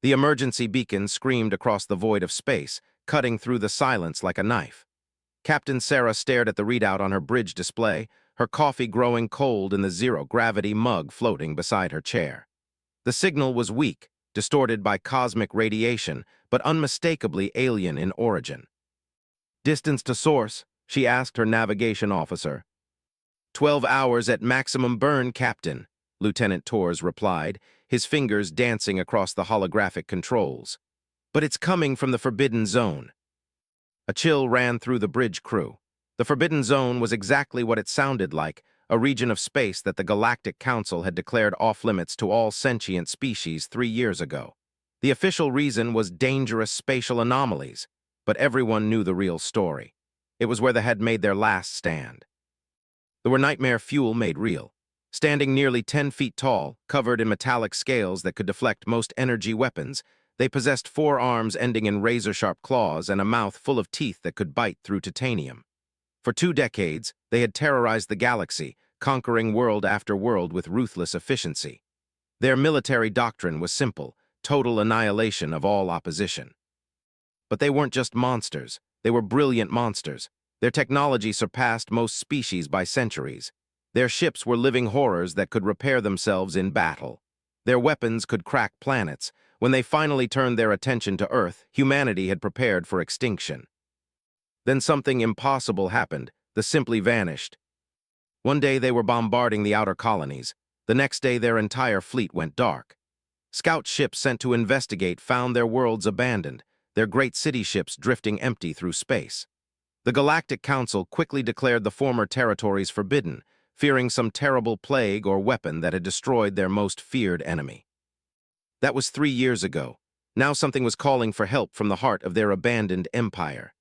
The emergency beacon screamed across the void of space, cutting through the silence like a knife. Captain Sarah stared at the readout on her bridge display, her coffee growing cold in the zero-gravity mug floating beside her chair. The signal was weak, distorted by cosmic radiation, but unmistakably alien in origin. "Distance to source," she asked her navigation officer. 12 hours at maximum burn, Captain," Lieutenant Torres replied, his fingers dancing across the holographic controls. "But it's coming from the Forbidden Zone." A chill ran through the bridge crew. The Forbidden Zone was exactly what it sounded like, a region of space that the Galactic Council had declared off-limits to all sentient species 3 years ago. The official reason was dangerous spatial anomalies, but everyone knew the real story. It was where they had made their last stand. There were nightmare fuel made real. Standing nearly 10 feet tall, covered in metallic scales that could deflect most energy weapons, they possessed 4 arms ending in razor-sharp claws and a mouth full of teeth that could bite through titanium. For 2 decades, they had terrorized the galaxy, conquering world after world with ruthless efficiency. Their military doctrine was simple: total annihilation of all opposition. But they weren't just monsters, they were brilliant monsters. Their technology surpassed most species by centuries. Their ships were living horrors that could repair themselves in battle. Their weapons could crack planets. When they finally turned their attention to Earth, humanity had prepared for extinction. Then something impossible happened. They simply vanished. One day they were bombarding the outer colonies. The next day their entire fleet went dark. Scout ships sent to investigate found their worlds abandoned, their great city ships drifting empty through space. The Galactic Council quickly declared the former territories forbidden, fearing some terrible plague or weapon that had destroyed their most feared enemy. That was 3 years ago. Now something was calling for help from the heart of their abandoned empire.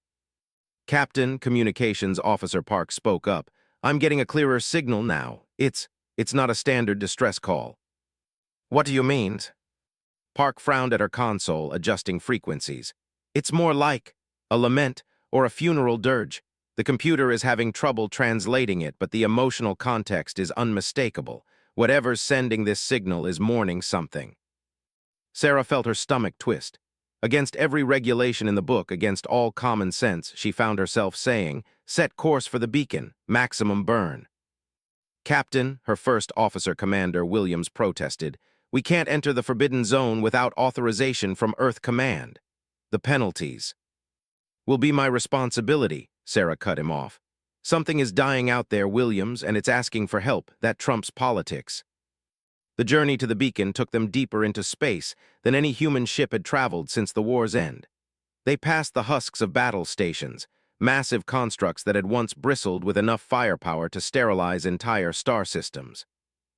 "Captain," Communications Officer Park spoke up, "I'm getting a clearer signal now. It's not a standard distress call." "What do you mean?" Park frowned at her console, adjusting frequencies. "It's more like a lament or a funeral dirge. The computer is having trouble translating it, but the emotional context is unmistakable. Whatever's sending this signal is mourning something." Sarah felt her stomach twist. Against every regulation in the book, against all common sense, she found herself saying, "Set course for the beacon, maximum burn." "Captain," her first officer commander, Williams, protested, "we can't enter the Forbidden Zone without authorization from Earth Command. The penalties." "Will be my responsibility," Sarah cut him off. "Something is dying out there, Williams, and it's asking for help. That trumps politics." The journey to the beacon took them deeper into space than any human ship had traveled since the war's end. They passed the husks of battle stations, massive constructs that had once bristled with enough firepower to sterilize entire star systems.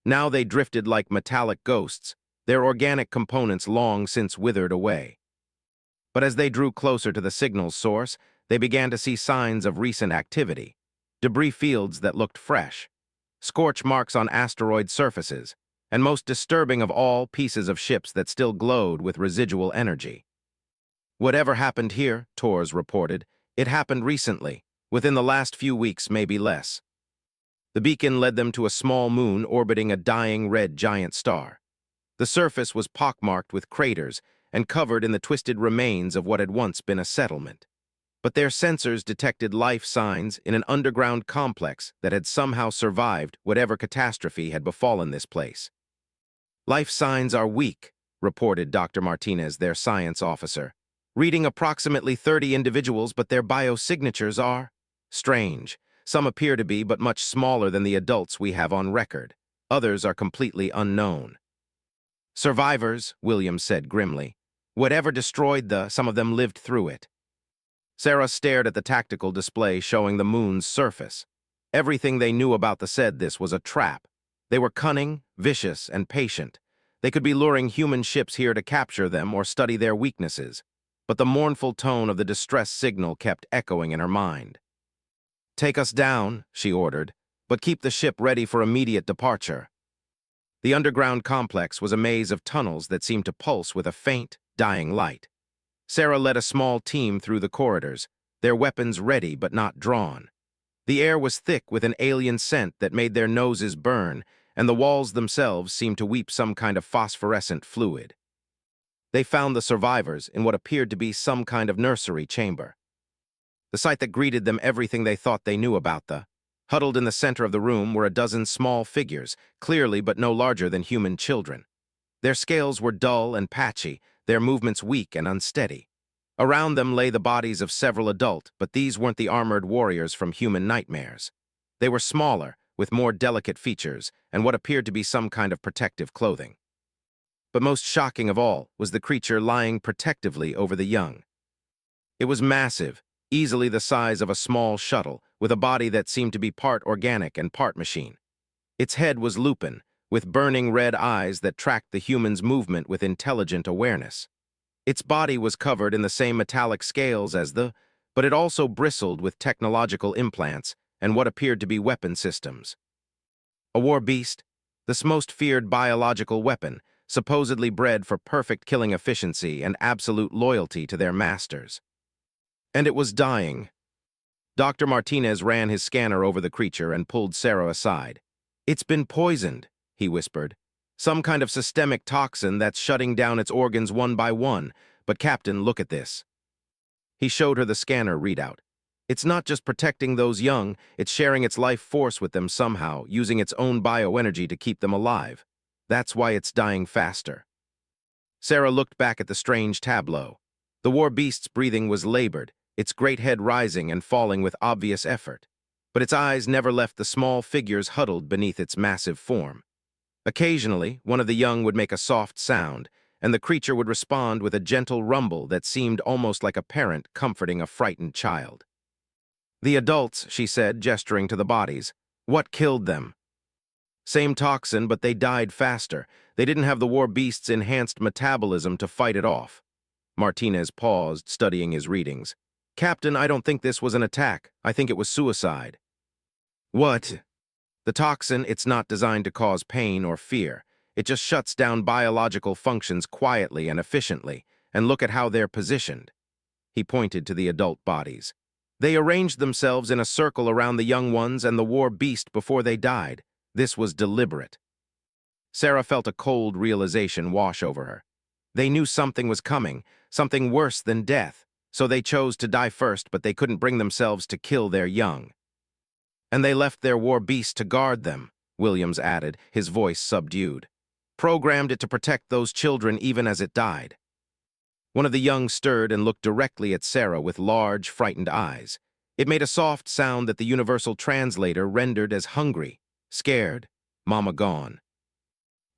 Now they drifted like metallic ghosts, their organic components long since withered away. But as they drew closer to the signal's source, they began to see signs of recent activity. Debris fields that looked fresh, scorch marks on asteroid surfaces, and most disturbing of all, pieces of ships that still glowed with residual energy. "Whatever happened here," Torres reported, "it happened recently, within the last few weeks, maybe less." The beacon led them to a small moon orbiting a dying red giant star. The surface was pockmarked with craters and covered in the twisted remains of what had once been a settlement. But their sensors detected life signs in an underground complex that had somehow survived whatever catastrophe had befallen this place. "Life signs are weak," reported Dr. Martinez, their science officer. "Reading approximately 30 individuals, but their biosignatures are strange. Some appear to be, but much smaller than the adults we have on record. Others are completely unknown." "Survivors," Williams said grimly. "Whatever destroyed some of them lived through it." Sarah stared at the tactical display showing the moon's surface. Everything they knew about this was a trap. They were cunning, vicious, and patient. They could be luring human ships here to capture them or study their weaknesses. But the mournful tone of the distress signal kept echoing in her mind. "Take us down," she ordered, "but keep the ship ready for immediate departure." The underground complex was a maze of tunnels that seemed to pulse with a faint, dying light. Sarah led a small team through the corridors, their weapons ready but not drawn. The air was thick with an alien scent that made their noses burn, and the walls themselves seemed to weep some kind of phosphorescent fluid. They found the survivors in what appeared to be some kind of nursery chamber. The sight that greeted them everything they thought they knew about the. Huddled in the center of the room were a dozen small figures, clearly but no larger than human children. Their scales were dull and patchy, their movements weak and unsteady. Around them lay the bodies of several adult, but these weren't the armored warriors from human nightmares. They were smaller, with more delicate features, and what appeared to be some kind of protective clothing. But most shocking of all was the creature lying protectively over the young. It was massive, easily the size of a small shuttle, with a body that seemed to be part organic and part machine. Its head was lupin, with burning red eyes that tracked the human's movement with intelligent awareness. Its body was covered in the same metallic scales as the, but it also bristled with technological implants and what appeared to be weapon systems. A war beast, this most feared biological weapon, supposedly bred for perfect killing efficiency and absolute loyalty to their masters. And it was dying. Dr. Martinez ran his scanner over the creature and pulled Sarah aside. "It's been poisoned," he whispered. "Some kind of systemic toxin that's shutting down its organs one by one. But Captain, look at this." He showed her the scanner readout. "It's not just protecting those young, it's sharing its life force with them somehow, using its own bioenergy to keep them alive. That's why it's dying faster." Sarah looked back at the strange tableau. The war beast's breathing was labored, its great head rising and falling with obvious effort. But its eyes never left the small figures huddled beneath its massive form. Occasionally, one of the young would make a soft sound, and the creature would respond with a gentle rumble that seemed almost like a parent comforting a frightened child. "The adults," she said, gesturing to the bodies. "What killed them?" "Same toxin, but they died faster. They didn't have the war beast's enhanced metabolism to fight it off." Martinez paused, studying his readings. "Captain, I don't think this was an attack. I think it was suicide." "What?" "The toxin, it's not designed to cause pain or fear. It just shuts down biological functions quietly and efficiently, and look at how they're positioned." He pointed to the adult bodies. "They arranged themselves in a circle around the young ones and the war beast before they died. This was deliberate." Sarah felt a cold realization wash over her. They knew something was coming, something worse than death, so they chose to die first, but they couldn't bring themselves to kill their young. "And they left their war beast to guard them," Williams added, his voice subdued. "Programmed it to protect those children even as it died." One of the young stirred and looked directly at Sarah with large, frightened eyes. It made a soft sound that the universal translator rendered as hungry, scared, mama gone.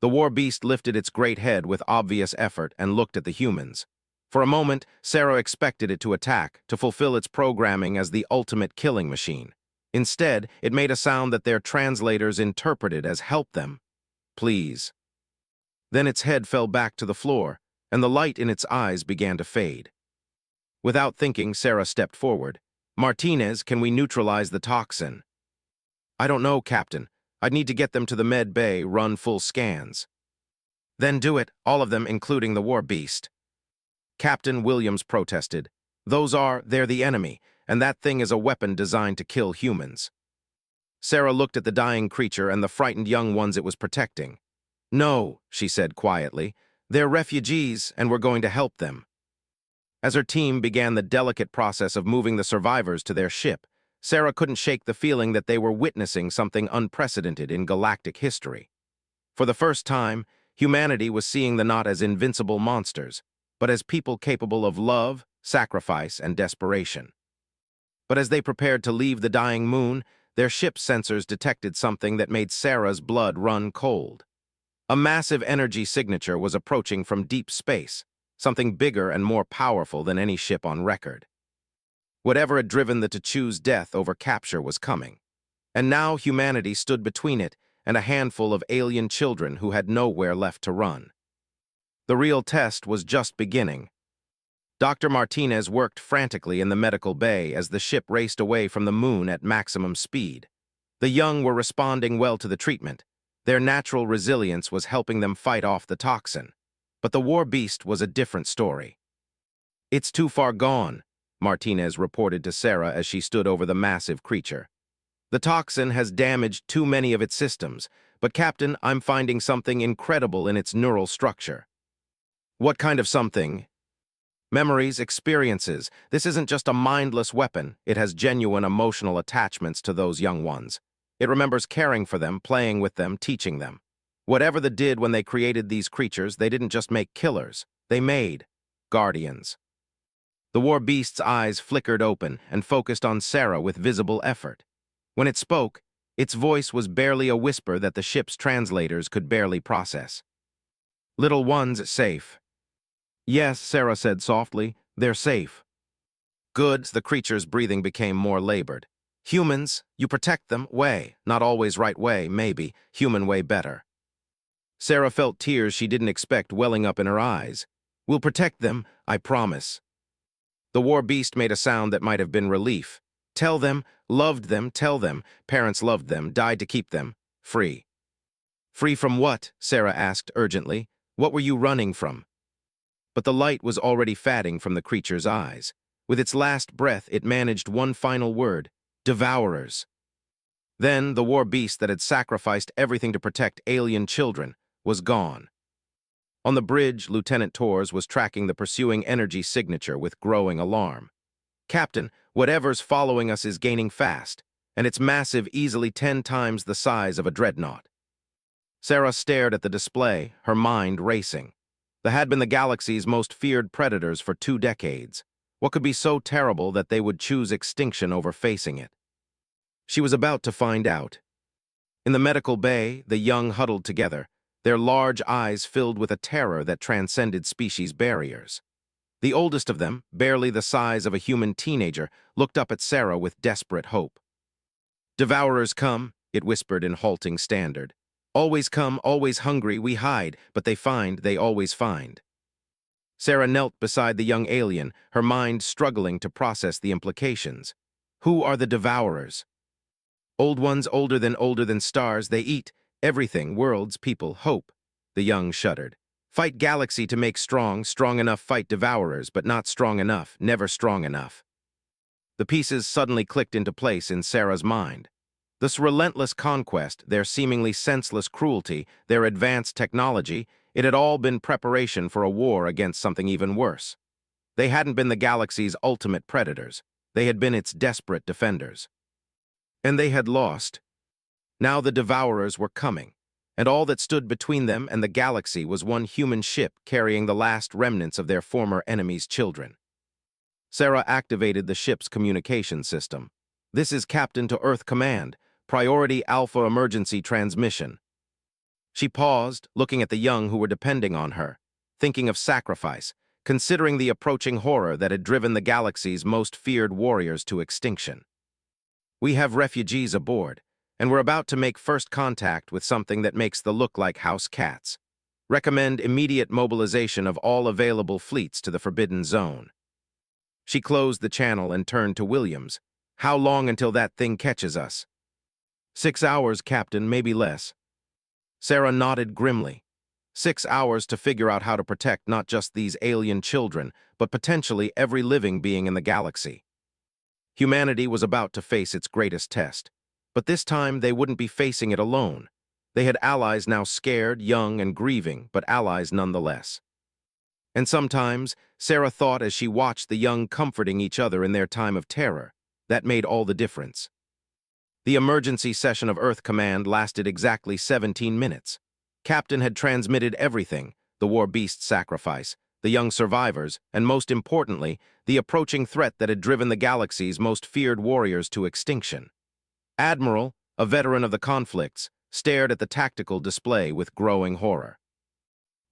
The war beast lifted its great head with obvious effort and looked at the humans. For a moment, Sarah expected it to attack, to fulfill its programming as the ultimate killing machine. Instead, it made a sound that their translators interpreted as "help them. Please." Then its head fell back to the floor, and the light in its eyes began to fade. Without thinking, Sarah stepped forward. "Martinez, can we neutralize the toxin?" "I don't know, Captain. I'd need to get them to the med bay, run full scans." "Then do it, all of them, including the war beast." Captain Williams protested. They're the enemy, and that thing is a weapon designed to kill humans." Sarah looked at the dying creature and the frightened young ones it was protecting. "No," she said quietly. "They're refugees, and we're going to help them." As her team began the delicate process of moving the survivors to their ship, Sarah couldn't shake the feeling that they were witnessing something unprecedented in galactic history. For the first time, humanity was seeing the not as invincible monsters, but as people capable of love, sacrifice, and desperation. But as they prepared to leave the dying moon, their ship's sensors detected something that made Sarah's blood run cold. A massive energy signature was approaching from deep space, something bigger and more powerful than any ship on record. Whatever had driven the to choose death over capture was coming. And now humanity stood between it and a handful of alien children who had nowhere left to run. The real test was just beginning. Dr. Martinez worked frantically in the medical bay as the ship raced away from the moon at maximum speed. The young were responding well to the treatment. Their natural resilience was helping them fight off the toxin. But the war beast was a different story. "It's too far gone," Martinez reported to Sarah as she stood over the massive creature. "The toxin has damaged too many of its systems, but Captain, I'm finding something incredible in its neural structure." What kind of something? Memories, experiences. This isn't just a mindless weapon. It has genuine emotional attachments to those young ones. It remembers caring for them, playing with them, teaching them. Whatever they did when they created these creatures, they didn't just make killers. They made guardians. The war beast's eyes flickered open and focused on Sarah with visible effort. When it spoke, its voice was barely a whisper that the ship's translators could barely process. Little one's safe. Yes, Sarah said softly, they're safe. Good, the creature's breathing became more labored. Humans, you protect them, way, not always right way, maybe, human way better. Sarah felt tears she didn't expect welling up in her eyes. We'll protect them, I promise. The war beast made a sound that might have been relief. Tell them, loved them, tell them, parents loved them, died to keep them, free. Free from what? Sarah asked urgently. What were you running from? But the light was already fading from the creature's eyes. With its last breath, it managed one final word, devourers. Then the war beast that had sacrificed everything to protect alien children was gone. On the bridge, Lieutenant Torres was tracking the pursuing energy signature with growing alarm. Captain, whatever's following us is gaining fast, and it's massive, easily 10 times the size of a dreadnought. Sarah stared at the display, her mind racing. They had been the galaxy's most feared predators for 2 decades. What could be so terrible that they would choose extinction over facing it? She was about to find out. In the medical bay, the young huddled together, their large eyes filled with a terror that transcended species barriers. The oldest of them, barely the size of a human teenager, looked up at Sarah with desperate hope. Devourers come, it whispered in halting standard. Always come, always hungry, we hide, but they find, they always find. Sarah knelt beside the young alien, her mind struggling to process the implications. Who are the devourers? Old ones older than stars, they eat everything, worlds, people, hope. The young shuddered. Fight galaxy to make strong, strong enough fight devourers, but not strong enough, never strong enough. The pieces suddenly clicked into place in Sarah's mind. This relentless conquest, their seemingly senseless cruelty, their advanced technology, it had all been preparation for a war against something even worse. They hadn't been the galaxy's ultimate predators. They had been its desperate defenders. And they had lost. Now the devourers were coming, and all that stood between them and the galaxy was one human ship carrying the last remnants of their former enemy's children. Sarah activated the ship's communication system. This is Captain to Earth Command. Priority Alpha emergency transmission. She paused, looking at the young who were depending on her, thinking of sacrifice, considering the approaching horror that had driven the galaxy's most feared warriors to extinction. We have refugees aboard, and we're about to make first contact with something that makes the look like house cats. Recommend immediate mobilization of all available fleets to the Forbidden Zone. She closed the channel and turned to Williams. How long until that thing catches us? 6 hours, Captain, maybe less. Sarah nodded grimly. 6 hours to figure out how to protect not just these alien children, but potentially every living being in the galaxy. Humanity was about to face its greatest test, but this time they wouldn't be facing it alone. They had allies now scared, young, and grieving, but allies nonetheless. And sometimes, Sarah thought as she watched the young comforting each other in their time of terror, that made all the difference. The emergency session of Earth Command lasted exactly 17 minutes. Captain had transmitted everything, the war beast's sacrifice, the young survivors, and most importantly, the approaching threat that had driven the galaxy's most feared warriors to extinction. Admiral, a veteran of the conflicts, stared at the tactical display with growing horror.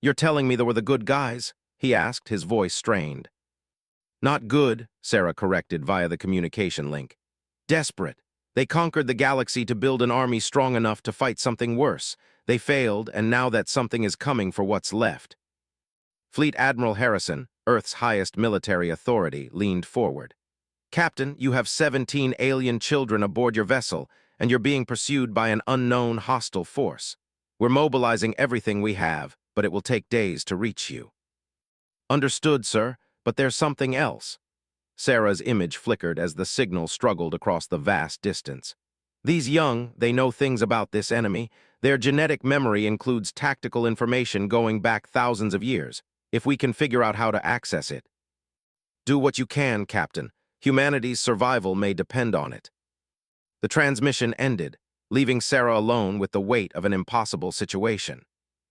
You're telling me they were the good guys? He asked, his voice strained. Not good, Sarah corrected via the communication link. Desperate. They conquered the galaxy to build an army strong enough to fight something worse. They failed, and now that something is coming for what's left. Fleet Admiral Harrison, Earth's highest military authority, leaned forward. Captain, you have 17 alien children aboard your vessel, and you're being pursued by an unknown hostile force. We're mobilizing everything we have, but it will take days to reach you. Understood, sir, but there's something else. Sarah's image flickered as the signal struggled across the vast distance. These young, they know things about this enemy. Their genetic memory includes tactical information going back thousands of years. if we can figure out how to access it. Do what you can, Captain. Humanity's survival may depend on it. The transmission ended, leaving Sarah alone with the weight of an impossible situation.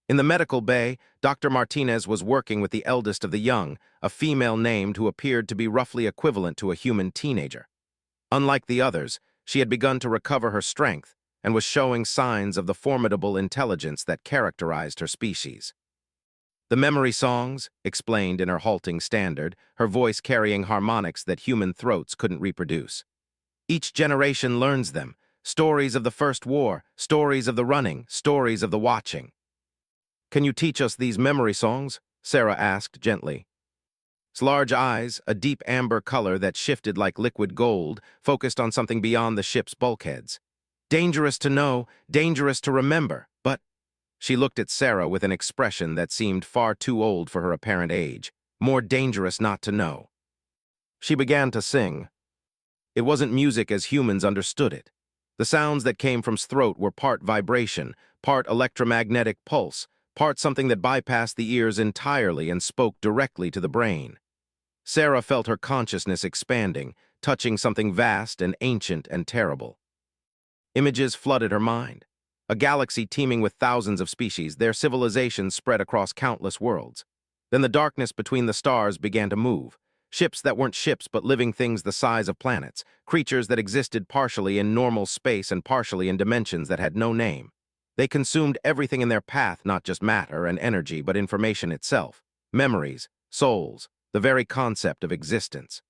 In the medical bay, Dr. Martinez was working with the eldest of the young, a female named who appeared to be roughly equivalent to a human teenager. Unlike the others, she had begun to recover her strength and was showing signs of the formidable intelligence that characterized her species. The memory songs, explained in her halting standard, her voice carrying harmonics that human throats couldn't reproduce. Each generation learns them, stories of the First War, stories of the running, stories of the watching. Can you teach us these memory songs? Sarah asked gently. His large eyes, a deep amber color that shifted like liquid gold, focused on something beyond the ship's bulkheads. Dangerous to know, dangerous to remember, but... She looked at Sarah with an expression that seemed far too old for her apparent age, more dangerous not to know. She began to sing. It wasn't music as humans understood it. The sounds that came from his throat were part vibration, part electromagnetic pulse, part something that bypassed the ears entirely and spoke directly to the brain. Sarah felt her consciousness expanding, touching something vast and ancient and terrible. Images flooded her mind. A galaxy teeming with thousands of species, their civilizations spread across countless worlds. Then the darkness between the stars began to move. Ships that weren't ships but living things the size of planets, creatures that existed partially in normal space and partially in dimensions that had no name. They consumed everything in their path, not just matter and energy, but information itself, memories, souls, the very concept of existence.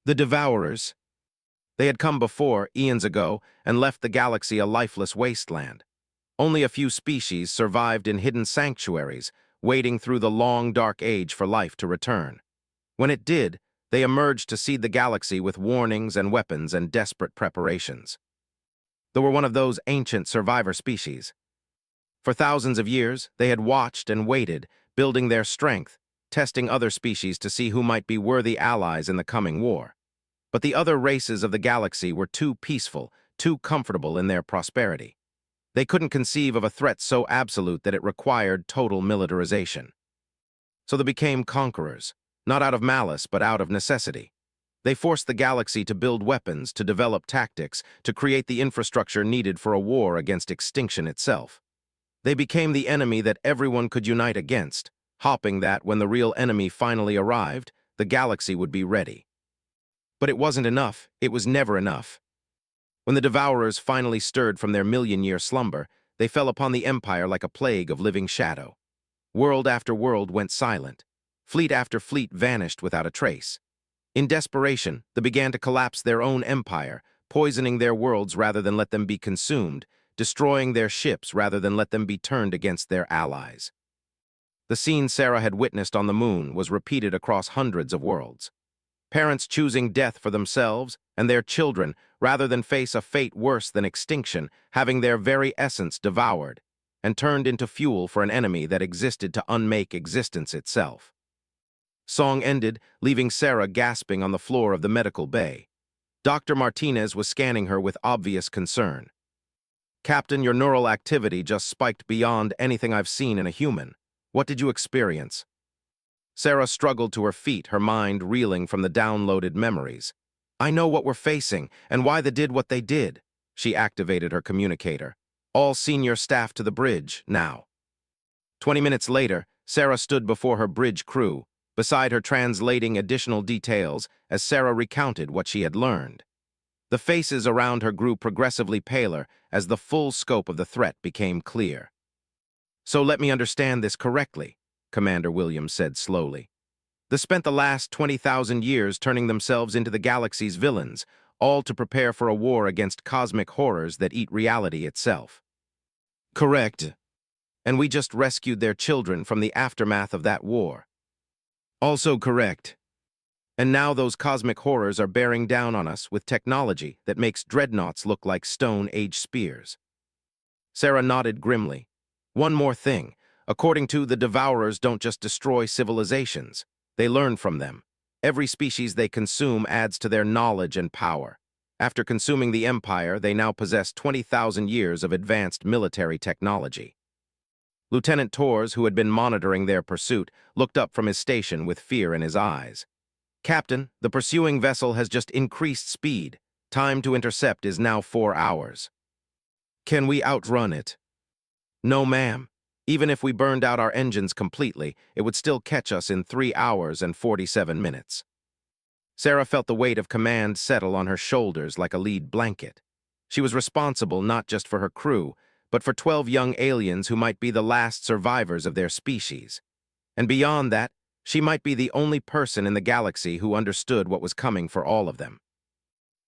The Devourers. They had come before, eons ago, and left the galaxy a lifeless wasteland. Only a few species survived in hidden sanctuaries, waiting through the long, dark age for life to return. When it did, they emerged to seed the galaxy with warnings and weapons and desperate preparations. They were one of those ancient survivor species. For thousands of years, they had watched and waited, building their strength, testing other species to see who might be worthy allies in the coming war. But the other races of the galaxy were too peaceful, too comfortable in their prosperity. They couldn't conceive of a threat so absolute that it required total militarization. So they became conquerors, not out of malice but out of necessity. They forced the galaxy to build weapons, to develop tactics, to create the infrastructure needed for a war against extinction itself. They became the enemy that everyone could unite against, hoping that, when the real enemy finally arrived, the galaxy would be ready. But it wasn't enough. It was never enough. When the Devourers finally stirred from their million-year slumber, they fell upon the Empire like a plague of living shadow. World after world went silent. Fleet after fleet vanished without a trace. In desperation, they began to collapse their own empire, poisoning their worlds rather than let them be consumed, destroying their ships rather than let them be turned against their allies. The scene Sarah had witnessed on the moon was repeated across hundreds of worlds. Parents choosing death for themselves and their children rather than face a fate worse than extinction, having their very essence devoured and turned into fuel for an enemy that existed to unmake existence itself. Song ended, leaving Sarah gasping on the floor of the medical bay. Dr. Martinez was scanning her with obvious concern. Captain, your neural activity just spiked beyond anything I've seen in a human. What did you experience? Sarah struggled to her feet, her mind reeling from the downloaded memories. I know what we're facing and why they did what they did. She activated her communicator. All senior staff to the bridge, now. 20 minutes later, Sarah stood before her bridge crew, beside her translating additional details as Sarah recounted what she had learned. The faces around her grew progressively paler as the full scope of the threat became clear. So let me understand this correctly, Commander Williams said slowly. They spent the last 20,000 years turning themselves into the galaxy's villains, all to prepare for a war against cosmic horrors that eat reality itself. Correct. And we just rescued their children from the aftermath of that war. Also correct. And now those cosmic horrors are bearing down on us with technology that makes dreadnoughts look like Stone Age spears. Sarah nodded grimly. One more thing. According to the Devourers, don't just destroy civilizations. They learn from them. Every species they consume adds to their knowledge and power. After consuming the Empire, they now possess 20,000 years of advanced military technology. Lieutenant Torres, who had been monitoring their pursuit, looked up from his station with fear in his eyes. Captain, the pursuing vessel has just increased speed. Time to intercept is now 4 hours. Can we outrun it? No, ma'am. Even if we burned out our engines completely, it would still catch us in 3 hours and 47 minutes. Sarah felt the weight of command settle on her shoulders like a lead blanket. She was responsible not just for her crew, but for 12 young aliens who might be the last survivors of their species. And beyond that, she might be the only person in the galaxy who understood what was coming for all of them.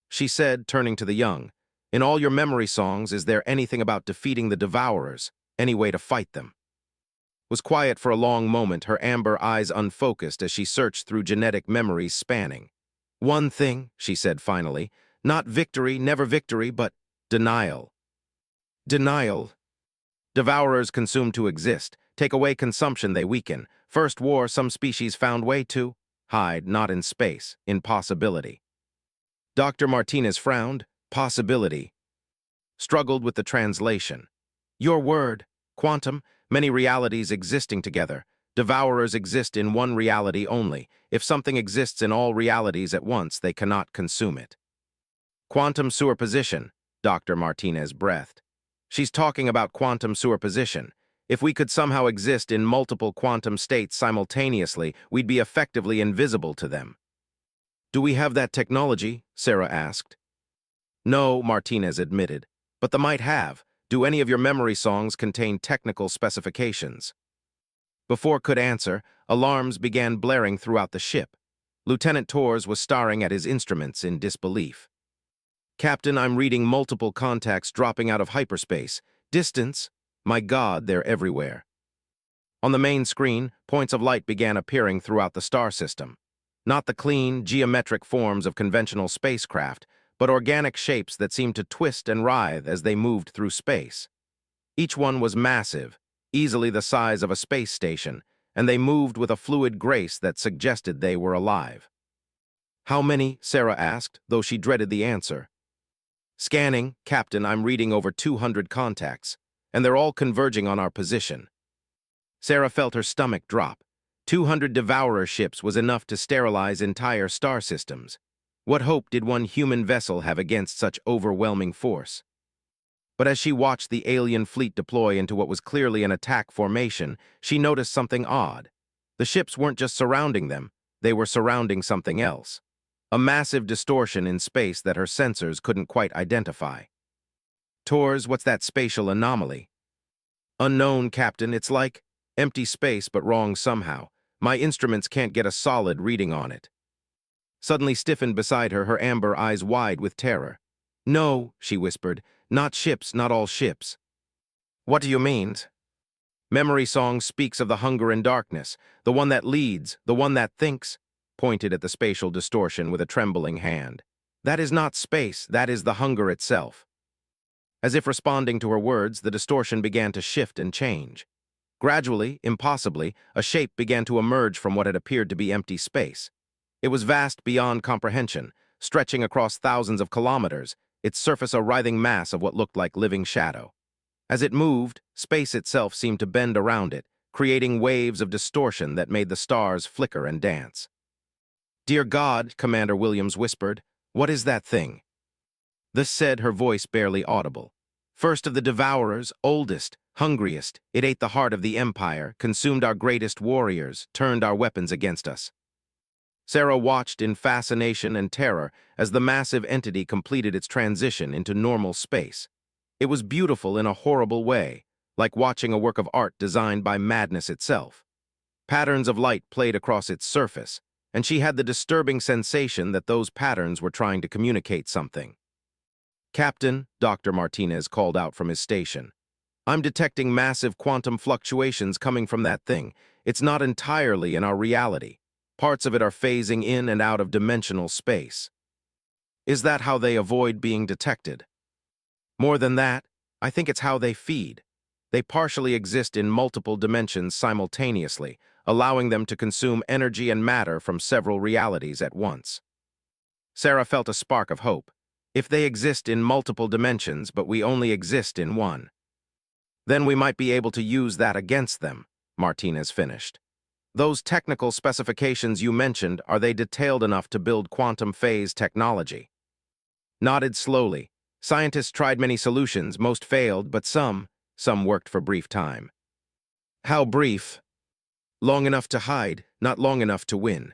She said, turning to the young, "In all your memory songs, is there anything about defeating the Devourers, any way to fight them?" Was quiet for a long moment, her amber eyes unfocused as she searched through genetic memories spanning. "One thing," she said finally, "not victory, never victory, but denial." Denial. Devourers consume to exist. Take away consumption, they weaken. First war, some species found way to hide, not in space, in possibility. Dr. Martinez frowned. Possibility. Struggled with the translation. Your word. Quantum, many realities existing together. Devourers exist in one reality only. If something exists in all realities at once, they cannot consume it. Quantum superposition, Dr. Martinez breathed. She's talking about quantum superposition. If we could somehow exist in multiple quantum states simultaneously, we'd be effectively invisible to them. Do we have that technology? Sarah asked. No, Martinez admitted, but the might have. Do any of your memory songs contain technical specifications? Before could answer, alarms began blaring throughout the ship. Lieutenant Torres was staring at his instruments in disbelief. Captain, I'm reading multiple contacts dropping out of hyperspace. Distance? My God, they're everywhere. On the main screen, points of light began appearing throughout the star system. Not the clean, geometric forms of conventional spacecraft, but organic shapes that seemed to twist and writhe as they moved through space. Each one was massive, easily the size of a space station, and they moved with a fluid grace that suggested they were alive. How many? Sarah asked, though she dreaded the answer. Scanning, Captain, I'm reading over 200 contacts, and they're all converging on our position. Sarah felt her stomach drop. 200 Devourer ships was enough to sterilize entire star systems. What hope did one human vessel have against such overwhelming force? But as she watched the alien fleet deploy into what was clearly an attack formation, she noticed something odd. The ships weren't just surrounding them, they were surrounding something else. A massive distortion in space that her sensors couldn't quite identify. Torres, what's that spatial anomaly? Unknown, Captain, it's like empty space but wrong somehow. My instruments can't get a solid reading on it. Suddenly stiffened beside her, her amber eyes wide with terror. No, she whispered, not ships, not all ships. What do you mean? Memory Song speaks of the hunger and darkness, the one that leads, the one that thinks, pointed at the spatial distortion with a trembling hand. That is not space, that is the hunger itself. As if responding to her words, the distortion began to shift and change. Gradually, impossibly, a shape began to emerge from what had appeared to be empty space. It was vast beyond comprehension, stretching across thousands of kilometers, its surface a writhing mass of what looked like living shadow. As it moved, space itself seemed to bend around it, creating waves of distortion that made the stars flicker and dance. Dear God, Commander Williams whispered, what is that thing? This said, her voice barely audible. First of the Devourers, oldest, hungriest, it ate the heart of the Empire, consumed our greatest warriors, turned our weapons against us. Sarah watched in fascination and terror as the massive entity completed its transition into normal space. It was beautiful in a horrible way, like watching a work of art designed by madness itself. Patterns of light played across its surface, and she had the disturbing sensation that those patterns were trying to communicate something. Captain, Dr. Martinez called out from his station. I'm detecting massive quantum fluctuations coming from that thing. It's not entirely in our reality. Parts of it are phasing in and out of dimensional space. Is that how they avoid being detected? More than that, I think it's how they feed. They partially exist in multiple dimensions simultaneously, allowing them to consume energy and matter from several realities at once. Sarah felt a spark of hope. If they exist in multiple dimensions, but we only exist in one. Then we might be able to use that against them, Martinez finished. Those technical specifications you mentioned, are they detailed enough to build quantum phase technology? Nodded slowly. Scientists tried many solutions, most failed, but some worked for brief time. How brief? Long enough to hide, not long enough to win.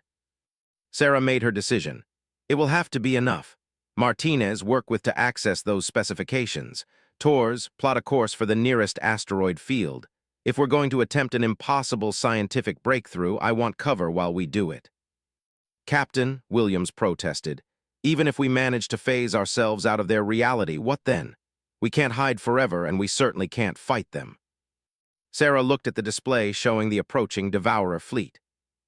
Sarah made her decision. It will have to be enough. Martinez work with to access those specifications. Torres plot a course for the nearest asteroid field. If we're going to attempt an impossible scientific breakthrough, I want cover while we do it. Captain, Williams protested, even if we manage to phase ourselves out of their reality, what then? We can't hide forever, and we certainly can't fight them. Sarah looked at the display showing the approaching Devourer fleet.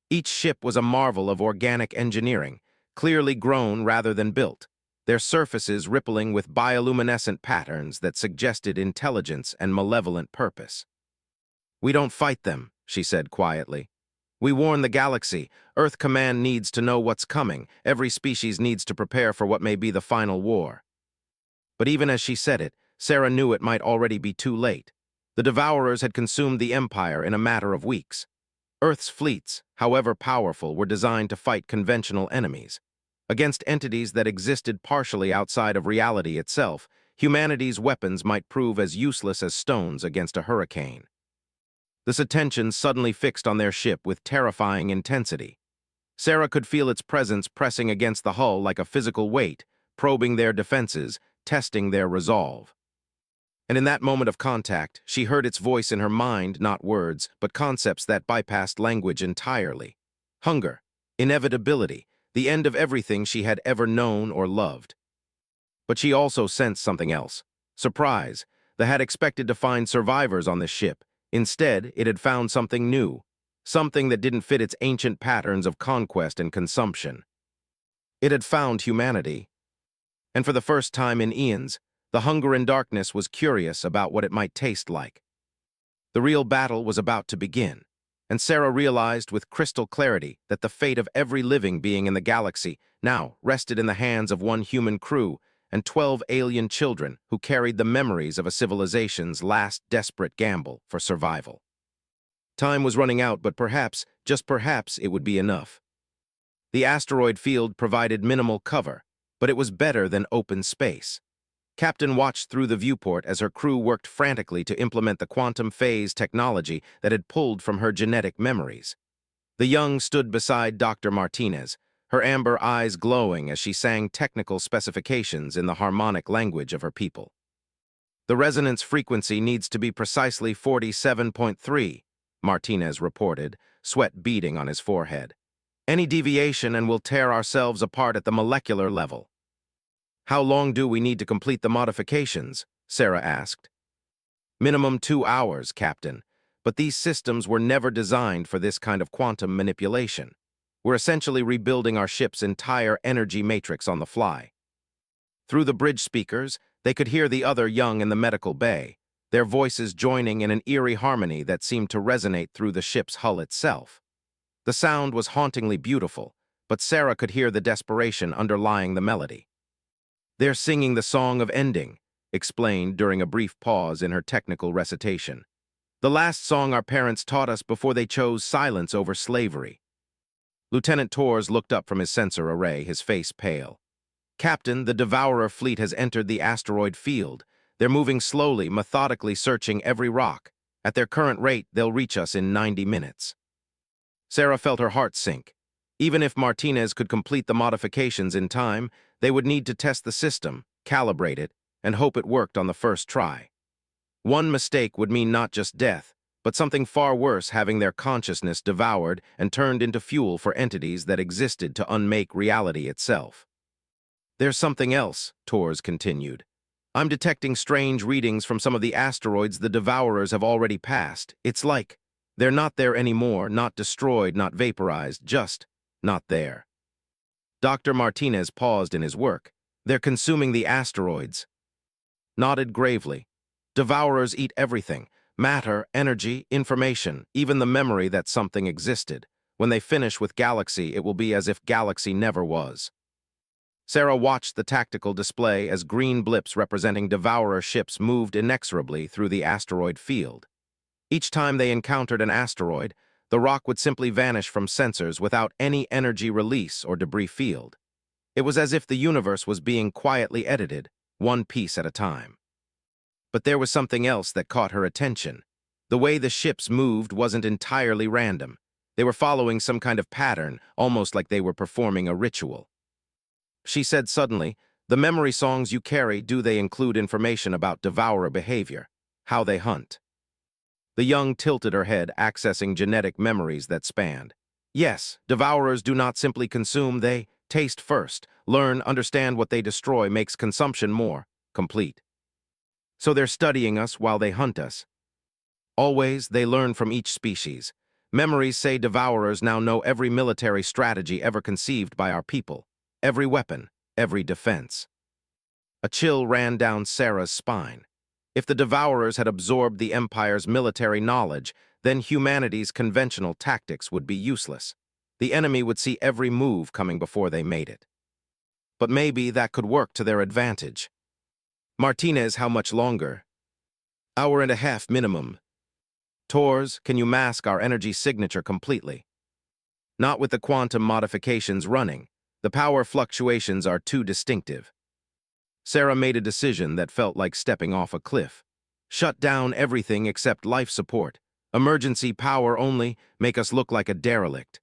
Each ship was a marvel of organic engineering, clearly grown rather than built, their surfaces rippling with bioluminescent patterns that suggested intelligence and malevolent purpose. We don't fight them, she said quietly. We warn the galaxy. Earth Command needs to know what's coming. Every species needs to prepare for what may be the final war. But even as she said it, Sarah knew it might already be too late. The Devourers had consumed the Empire in a matter of weeks. Earth's fleets, however powerful, were designed to fight conventional enemies. Against entities that existed partially outside of reality itself, humanity's weapons might prove as useless as stones against a hurricane. This attention suddenly fixed on their ship with terrifying intensity. Sarah could feel its presence pressing against the hull like a physical weight, probing their defenses, testing their resolve. And in that moment of contact, she heard its voice in her mind, not words, but concepts that bypassed language entirely. Hunger, inevitability, the end of everything she had ever known or loved. But she also sensed something else. Surprise. They had expected to find survivors on this ship. Instead, it had found something new, something that didn't fit its ancient patterns of conquest and consumption. It had found humanity. And for the first time in eons, the hunger in darkness was curious about what it might taste like. The real battle was about to begin, and Sarah realized with crystal clarity that the fate of every living being in the galaxy now rested in the hands of one human crew and 12 alien children who carried the memories of a civilization's last desperate gamble for survival. Time was running out, but perhaps, just perhaps, it would be enough. The asteroid field provided minimal cover, but it was better than open space. Captain watched through the viewport as her crew worked frantically to implement the quantum phase technology that had pulled from her genetic memories. The young stood beside Dr. Martinez, her amber eyes glowing as she sang technical specifications in the harmonic language of her people. The resonance frequency needs to be precisely 47.3, Martinez reported, sweat beading on his forehead. Any deviation and we'll tear ourselves apart at the molecular level. How long do we need to complete the modifications? Sarah asked. Minimum 2 hours, Captain, but these systems were never designed for this kind of quantum manipulation. We're essentially rebuilding our ship's entire energy matrix on the fly. Through the bridge speakers, they could hear the other young in the medical bay, their voices joining in an eerie harmony that seemed to resonate through the ship's hull itself. The sound was hauntingly beautiful, but Sarah could hear the desperation underlying the melody. They're singing the song of ending, explained during a brief pause in her technical recitation. The last song our parents taught us before they chose silence over slavery. Lieutenant Torres looked up from his sensor array, his face pale. Captain, the Devourer fleet has entered the asteroid field. They're moving slowly, methodically searching every rock. At their current rate, they'll reach us in 90 minutes. Sarah felt her heart sink. Even if Martinez could complete the modifications in time, they would need to test the system, calibrate it, and hope it worked on the first try. One mistake would mean not just death, but something far worse, having their consciousness devoured and turned into fuel for entities that existed to unmake reality itself. There's something else, Torres continued. I'm detecting strange readings from some of the asteroids the Devourers have already passed. It's like they're not there anymore, not destroyed, not vaporized, just not there. Dr. Martinez paused in his work. They're consuming the asteroids. Nodded gravely. Devourers eat everything. Matter, energy, information, even the memory that something existed. When they finish with Galaxy, it will be as if Galaxy never was. Sarah watched the tactical display as green blips representing Devourer ships moved inexorably through the asteroid field. Each time they encountered an asteroid, the rock would simply vanish from sensors without any energy release or debris field. It was as if the universe was being quietly edited, one piece at a time. But there was something else that caught her attention. The way the ships moved wasn't entirely random. They were following some kind of pattern, almost like they were performing a ritual. She said suddenly, "The memory songs you carry, do they include information about devourer behavior, how they hunt?" The young tilted her head, accessing genetic memories that spanned. Yes, devourers do not simply consume, they taste first, learn, understand what they destroy makes consumption more complete. So they're studying us while they hunt us. Always, they learn from each species. Memories say devourers now know every military strategy ever conceived by our people, every weapon, every defense. A chill ran down Sarah's spine. If the devourers had absorbed the Empire's military knowledge, then humanity's conventional tactics would be useless. The enemy would see every move coming before they made it. But maybe that could work to their advantage. Martinez, how much longer? Hour and a half minimum. Tors, can you mask our energy signature completely? Not with the quantum modifications running. The power fluctuations are too distinctive. Sarah made a decision that felt like stepping off a cliff. Shut down everything except life support. Emergency power only, make us look like a derelict.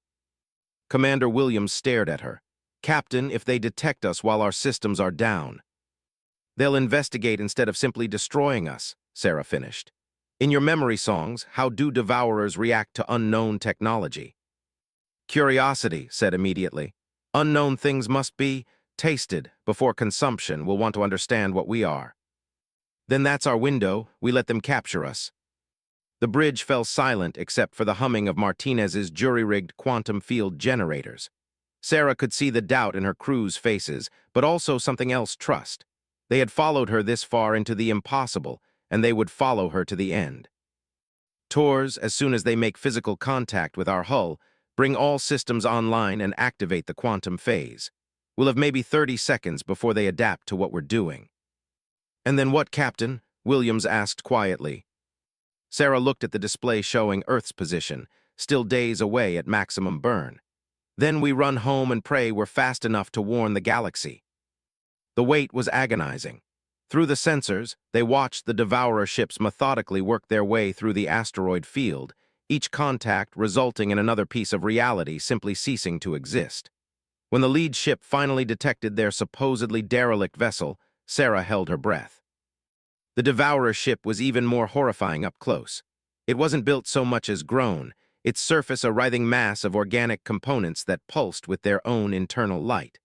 Commander Williams stared at her. Captain, if they detect us while our systems are down, they'll investigate instead of simply destroying us, Sarah finished. In your memory songs, how do devourers react to unknown technology? Curiosity, said immediately. Unknown things must be tasted before consumption. Will want to understand what we are. Then that's our window, we let them capture us. The bridge fell silent except for the humming of Martinez's jury-rigged quantum field generators. Sarah could see the doubt in her crew's faces, but also something else: trust. They had followed her this far into the impossible, and they would follow her to the end. Tors, as soon as they make physical contact with our hull, bring all systems online and activate the quantum phase. We'll have maybe 30 seconds before they adapt to what we're doing. And then what, Captain? Williams asked quietly. Sarah looked at the display showing Earth's position, still days away at maximum burn. Then we run home and pray we're fast enough to warn the galaxy. The wait was agonizing. Through the sensors, they watched the Devourer ships methodically work their way through the asteroid field, each contact resulting in another piece of reality simply ceasing to exist. When the lead ship finally detected their supposedly derelict vessel, Sarah held her breath. The Devourer ship was even more horrifying up close. It wasn't built so much as grown, its surface a writhing mass of organic components that pulsed with their own internal light.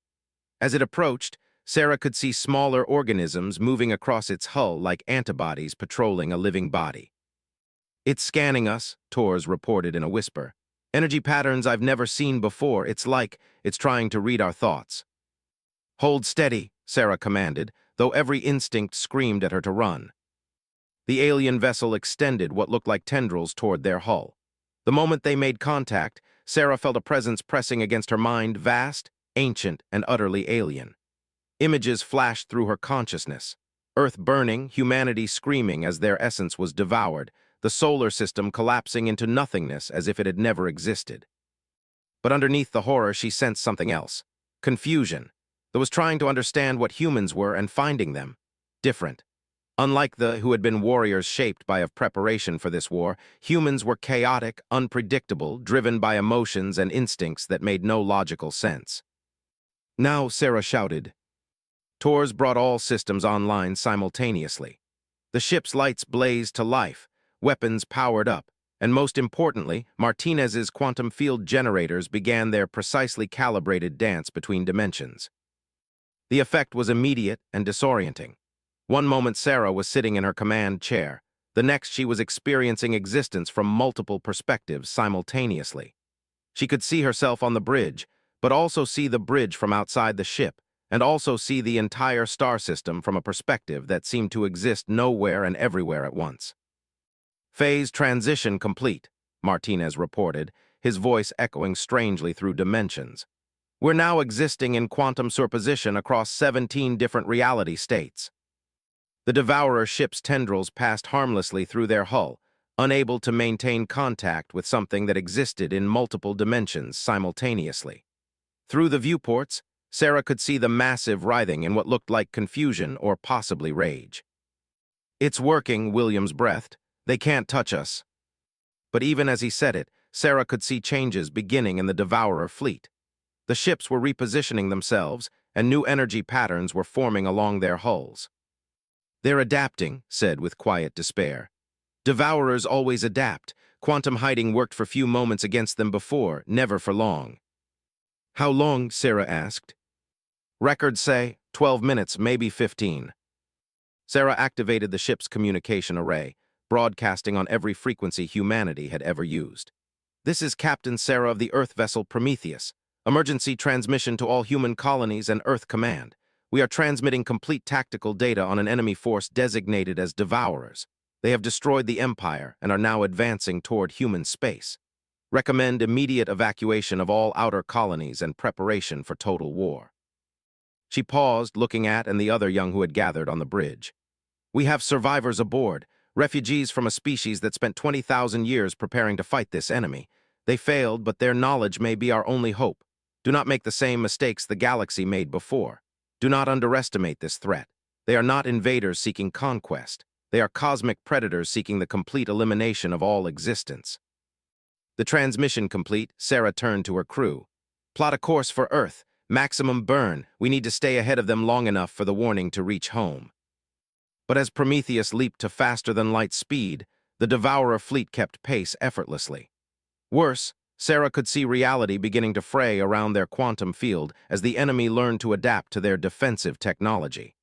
As it approached, Sarah could see smaller organisms moving across its hull like antibodies patrolling a living body. It's scanning us, Tors reported in a whisper. Energy patterns I've never seen before. It's like it's trying to read our thoughts. Hold steady, Sarah commanded, though every instinct screamed at her to run. The alien vessel extended what looked like tendrils toward their hull. The moment they made contact, Sarah felt a presence pressing against her mind, vast, ancient, and utterly alien. Images flashed through her consciousness. Earth burning, humanity screaming as their essence was devoured, the solar system collapsing into nothingness as if it had never existed. But underneath the horror, she sensed something else. Confusion. That was trying to understand what humans were and finding them different. Unlike the who had been warriors shaped by a preparation for this war, humans were chaotic, unpredictable, driven by emotions and instincts that made no logical sense. Now, Sarah shouted. Tors brought all systems online simultaneously. The ship's lights blazed to life, weapons powered up, and most importantly, Martinez's quantum field generators began their precisely calibrated dance between dimensions. The effect was immediate and disorienting. One moment Sarah was sitting in her command chair, the next she was experiencing existence from multiple perspectives simultaneously. She could see herself on the bridge, but also see the bridge from outside the ship, and also see the entire star system from a perspective that seemed to exist nowhere and everywhere at once. Phase transition complete, Martinez reported, his voice echoing strangely through dimensions. We're now existing in quantum superposition across 17 different reality states. The Devourer ship's tendrils passed harmlessly through their hull, unable to maintain contact with something that existed in multiple dimensions simultaneously. Through the viewports, Sarah could see the massive writhing in what looked like confusion or possibly rage. "It's working," Williams breathed. "They can't touch us." But even as he said it, Sarah could see changes beginning in the Devourer fleet. The ships were repositioning themselves, and new energy patterns were forming along their hulls. "They're adapting," said with quiet despair. "Devourers always adapt. Quantum hiding worked for few moments against them before, never for long." "How long?" Sarah asked. "Records say 12 minutes, maybe 15. Sarah activated the ship's communication array, broadcasting on every frequency humanity had ever used. "This is Captain Sarah of the Earth vessel Prometheus. Emergency transmission to all human colonies and Earth Command. We are transmitting complete tactical data on an enemy force designated as Devourers. They have destroyed the Empire and are now advancing toward human space. Recommend immediate evacuation of all outer colonies and preparation for total war." She paused, looking at and the other young who had gathered on the bridge. "We have survivors aboard, refugees from a species that spent 20,000 years preparing to fight this enemy. They failed, but their knowledge may be our only hope. Do not make the same mistakes the galaxy made before. Do not underestimate this threat. They are not invaders seeking conquest. They are cosmic predators seeking the complete elimination of all existence." The transmission complete, Sarah turned to her crew. "Plot a course for Earth. Maximum burn. We need to stay ahead of them long enough for the warning to reach home." But as Prometheus leaped to faster-than-light speed, the Devourer fleet kept pace effortlessly. Worse, Sarah could see reality beginning to fray around their quantum field as the enemy learned to adapt to their defensive technology.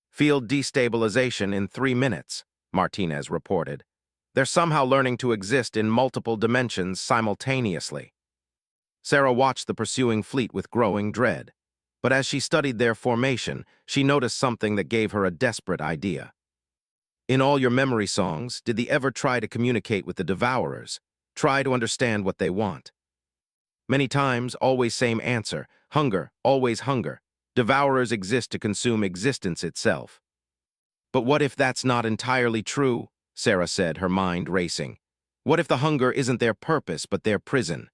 "Field destabilization in 3 minutes, Martinez reported. "They're somehow learning to exist in multiple dimensions simultaneously." Sarah watched the pursuing fleet with growing dread. But as she studied their formation, she noticed something that gave her a desperate idea. "In all your memory songs, did they ever try to communicate with the Devourers? Try to understand what they want?" "Many times, always same answer. Hunger, always hunger. Devourers exist to consume existence itself." "But what if that's not entirely true?" Sarah said, her mind racing. "What if the hunger isn't their purpose, but their prison?"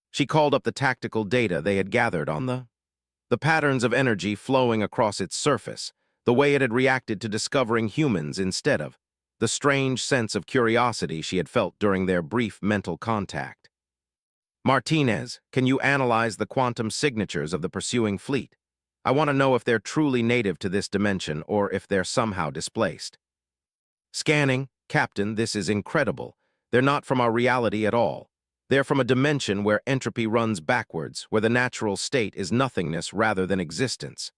She called up the tactical data they had gathered on the patterns of energy flowing across its surface, the way it had reacted to discovering humans instead of, the strange sense of curiosity she had felt during their brief mental contact. "Martinez, can you analyze the quantum signatures of the pursuing fleet? I want to know if they're truly native to this dimension or if they're somehow displaced." "Scanning. Captain, this is incredible. They're not from our reality at all. They're from a dimension where entropy runs backwards, where the natural state is nothingness rather than existence.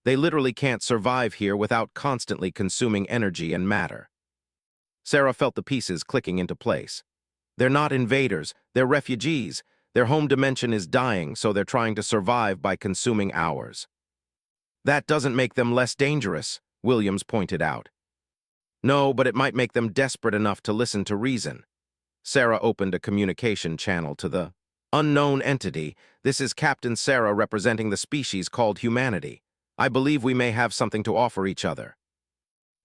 They literally can't survive here without constantly consuming energy and matter." Sarah felt the pieces clicking into place. "They're not invaders, they're refugees. Their home dimension is dying, so they're trying to survive by consuming ours." "That doesn't make them less dangerous," Williams pointed out. "No, but it might make them desperate enough to listen to reason." Sarah opened a communication channel to the unknown entity. "This is Captain Sarah representing the species called humanity. I believe we may have something to offer each other."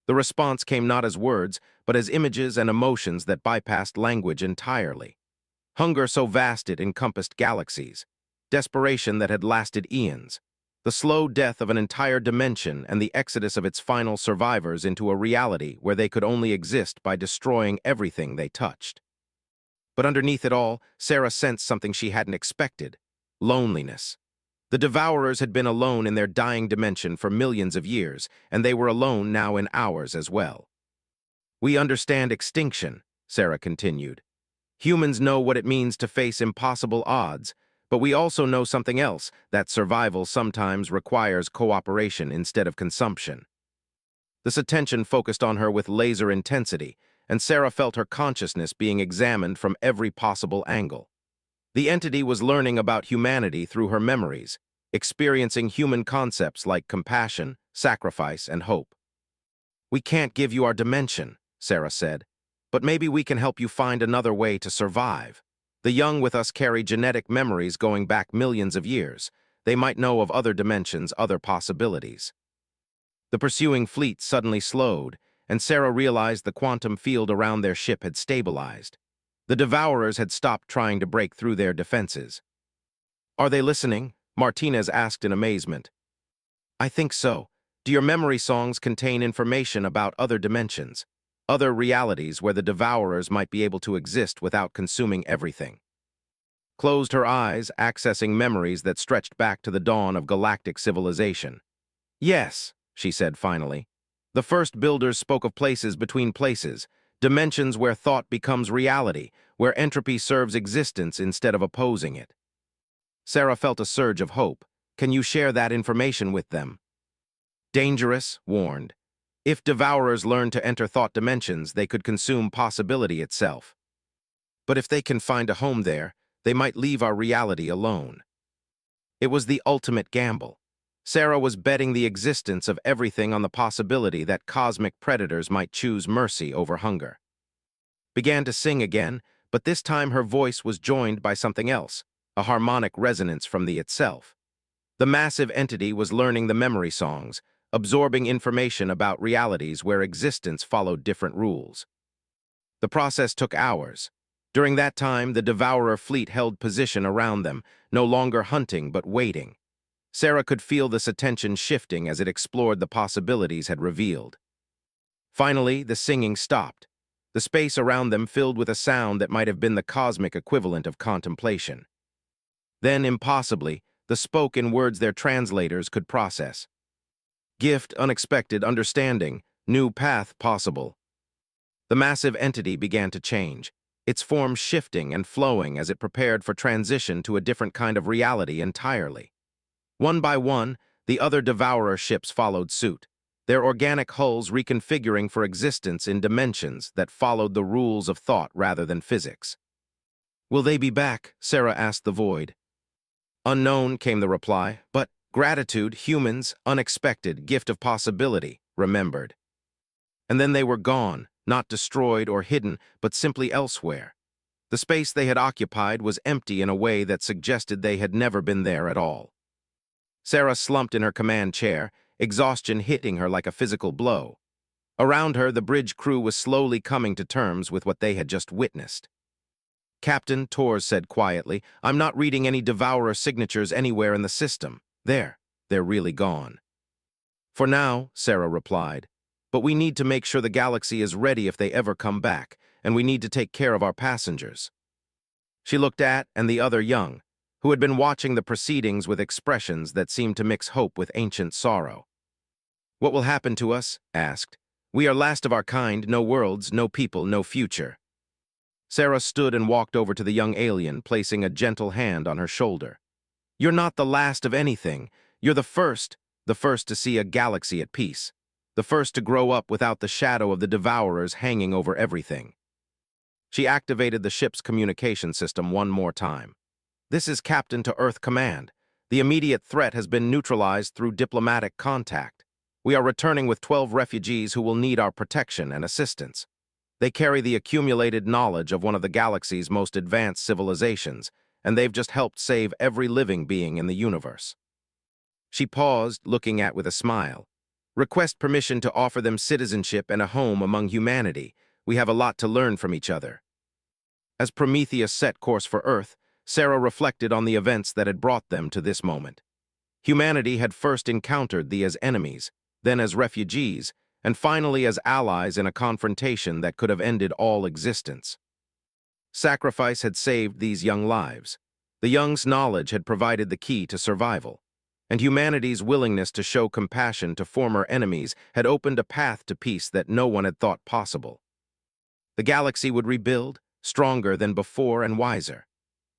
The response came not as words, but as images and emotions that bypassed language entirely. Hunger so vast it encompassed galaxies. Desperation that had lasted eons. The slow death of an entire dimension and the exodus of its final survivors into a reality where they could only exist by destroying everything they touched. But underneath it all, Sarah sensed something she hadn't expected: loneliness. The Devourers had been alone in their dying dimension for millions of years, and they were alone now in ours as well. "We understand extinction," Sarah continued. "Humans know what it means to face impossible odds, but we also know something else, that survival sometimes requires cooperation instead of consumption." This attention focused on her with laser intensity, and Sarah felt her consciousness being examined from every possible angle. The entity was learning about humanity through her memories, experiencing human concepts like compassion, sacrifice, and hope. "We can't give you our dimension," Sarah said, "but maybe we can help you find another way to survive." The young with us carry genetic memories going back millions of years. They might know of other dimensions, other possibilities. The pursuing fleet suddenly slowed, and Sarah realized the quantum field around their ship had stabilized. The Devourers had stopped trying to break through their defenses. "Are they listening?" Martinez asked in amazement. "I think so. Do your memory songs contain information about other dimensions, other realities where the Devourers might be able to exist without consuming everything?" Closed her eyes, accessing memories that stretched back to the dawn of galactic civilization. "Yes," she said finally. "The first builders spoke of places between places, dimensions where thought becomes reality, where entropy serves existence instead of opposing it." Sarah felt a surge of hope. "Can you share that information with them?" "Dangerous," warned. "If Devourers learn to enter thought dimensions, they could consume possibility itself. But if they can find a home there, they might leave our reality alone." It was the ultimate gamble. Sarah was betting the existence of everything on the possibility that cosmic predators might choose mercy over hunger. Began to sing again, but this time her voice was joined by something else, a harmonic resonance from the itself. The massive entity was learning the memory songs, absorbing information about realities where existence followed different rules. The process took hours. During that time, the Devourer fleet held position around them, no longer hunting but waiting. Sarah could feel this attention shifting as it explored the possibilities had revealed. Finally, the singing stopped, the space around them filled with a sound that might have been the cosmic equivalent of contemplation. Then, impossibly, the spoke in words their translators could process. "Gift, unexpected, understanding, new path possible." The massive entity began to change, its form shifting and flowing as it prepared for transition to a different kind of reality entirely. One by one, the other Devourer ships followed suit, their organic hulls reconfiguring for existence in dimensions that followed the rules of thought rather than physics. "Will they be back?" Sarah asked the void. "Unknown," came the reply, "but gratitude, humans, unexpected, gift of possibility, remembered." And then they were gone, not destroyed or hidden, but simply elsewhere. The space they had occupied was empty in a way that suggested they had never been there at all. Sarah slumped in her command chair, exhaustion hitting her like a physical blow. Around her, the bridge crew was slowly coming to terms with what they had just witnessed. "Captain," Torres said quietly, "I'm not reading any Devourer signatures anywhere in the system. They're really gone." "For now," Sarah replied. "But we need to make sure the galaxy is ready if they ever come back, and we need to take care of our passengers." She looked at and the other young, who had been watching the proceedings with expressions that seemed to mix hope with ancient sorrow. "What will happen to us?" asked. "We are last of our kind, no worlds, no people, no future." Sarah stood and walked over to the young alien, placing a gentle hand on her shoulder. "You're not the last of anything. You're the first to see a galaxy at peace, the first to grow up without the shadow of the Devourers hanging over everything." She activated the ship's communication system one more time. "This is Captain to Earth Command. The immediate threat has been neutralized through diplomatic contact. We are returning with 12 refugees who will need our protection and assistance. They carry the accumulated knowledge of one of the galaxy's most advanced civilizations, and they've just helped save every living being in the universe." She paused, looking at with a smile. "Request permission to offer them citizenship and a home among humanity. We have a lot to learn from each other." As Prometheus set course for Earth, Sarah reflected on the events that had brought them to this moment. Humanity had first encountered thee as enemies, then as refugees, and finally as allies in a confrontation that could have ended all existence. Sacrifice had saved these young lives. The young's knowledge had provided the key to survival, and humanity's willingness to show compassion to former enemies had opened a path to peace that no one had thought possible. The galaxy would rebuild, stronger than before and wiser.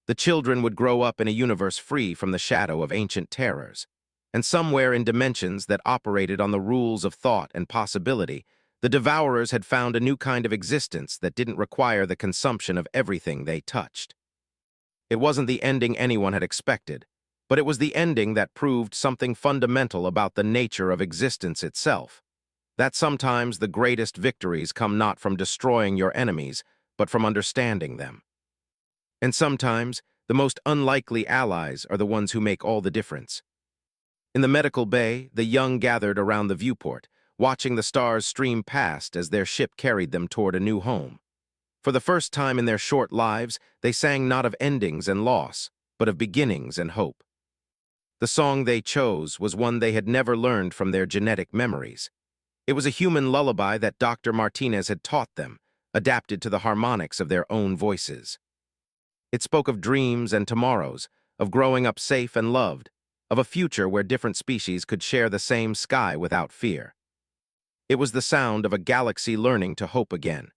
The children would grow up in a universe free from the shadow of ancient terrors. And somewhere in dimensions that operated on the rules of thought and possibility, the Devourers had found a new kind of existence that didn't require the consumption of everything they touched. It wasn't the ending anyone had expected, but it was the ending that proved something fundamental about the nature of existence itself. That sometimes the greatest victories come not from destroying your enemies, but from understanding them. And sometimes, the most unlikely allies are the ones who make all the difference. In the medical bay, the young gathered around the viewport, watching the stars stream past as their ship carried them toward a new home. For the first time in their short lives, they sang not of endings and loss, but of beginnings and hope. The song they chose was one they had never learned from their genetic memories. It was a human lullaby that Dr. Martinez had taught them, adapted to the harmonics of their own voices. It spoke of dreams and tomorrows, of growing up safe and loved, of a future where different species could share the same sky without fear. It was the sound of a galaxy learning to hope again,